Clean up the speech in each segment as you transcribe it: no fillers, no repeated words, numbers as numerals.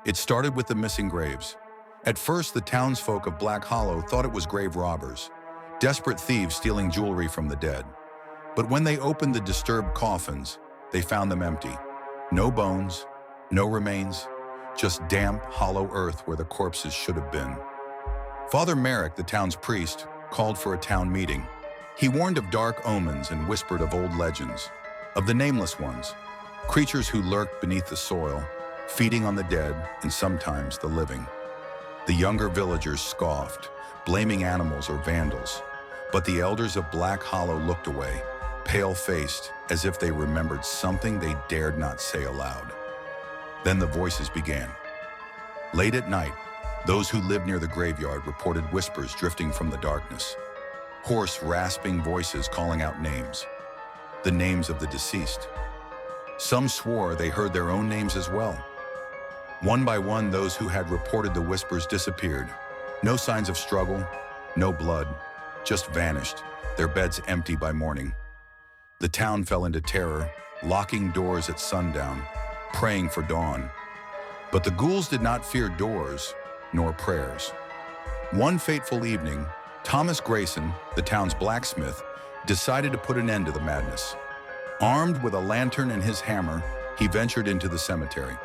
It started with the missing graves. At first, the townsfolk of Black Hollow thought it was grave robbers, desperate thieves stealing jewelry from the dead. But when they opened the disturbed coffins, they found them empty. No bones, no remains, just damp, hollow earth where the corpses should have been. Father Merrick, the town's priest, called for a town meeting. He warned of dark omens and whispered of old legends, of the nameless ones, creatures who lurked beneath the soil, feeding on the dead and sometimes the living. The younger villagers scoffed, blaming animals or vandals, but the elders of Black Hollow looked away, pale-faced, as if they remembered something they dared not say aloud. Then the voices began. Late at night, those who lived near the graveyard reported whispers drifting from the darkness, hoarse, rasping voices calling out names, the names of the deceased. Some swore they heard their own names as well. One by one, those who had reported the whispers disappeared. No signs of struggle, no blood, just vanished, their beds empty by morning. The town fell into terror, locking doors at sundown, praying for dawn. But the ghouls did not fear doors, nor prayers. One fateful evening, Thomas Grayson, the town's blacksmith, decided to put an end to the madness. Armed with a lantern and his hammer, he ventured into the cemetery.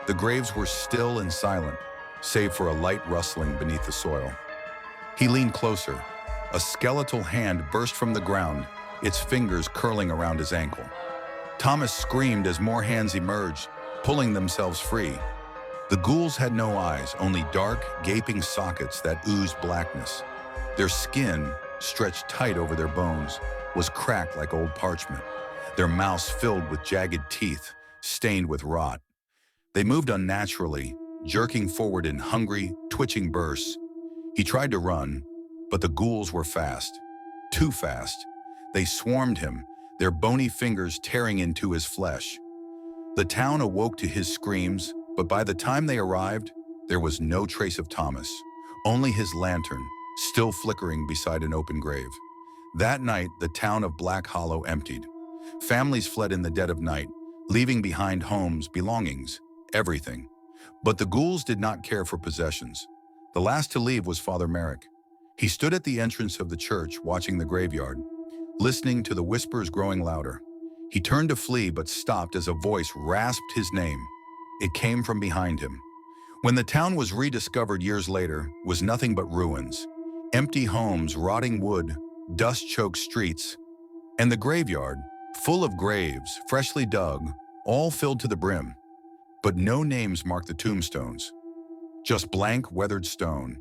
The graves were still and silent, save for a light rustling beneath the soil. He leaned closer. A skeletal hand burst from the ground, its fingers curling around his ankle. Thomas screamed as more hands emerged, pulling themselves free. The ghouls had no eyes, only dark, gaping sockets that oozed blackness. Their skin, stretched tight over their bones, was cracked like old parchment, their mouths filled with jagged teeth, stained with rot. They moved unnaturally, jerking forward in hungry, twitching bursts. He tried to run, but the ghouls were fast, too fast. They swarmed him, their bony fingers tearing into his flesh. The town awoke to his screams, but by the time they arrived, there was no trace of Thomas, only his lantern, still flickering beside an open grave. That night, the town of Black Hollow emptied. Families fled in the dead of night, leaving behind homes, belongings, everything. But the ghouls did not care for possessions. The last to leave was Father Merrick. He stood at the entrance of the church, watching the graveyard, listening to the whispers growing louder. He turned to flee, but stopped as a voice rasped his name. It came from behind him. When the town was rediscovered years later, was nothing but ruins. Empty homes, rotting wood, dust-choked streets, and the graveyard, full of graves, freshly dug, all filled to the brim. But no names marked the tombstones. Just blank, weathered stone.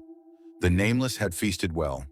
The nameless had feasted well,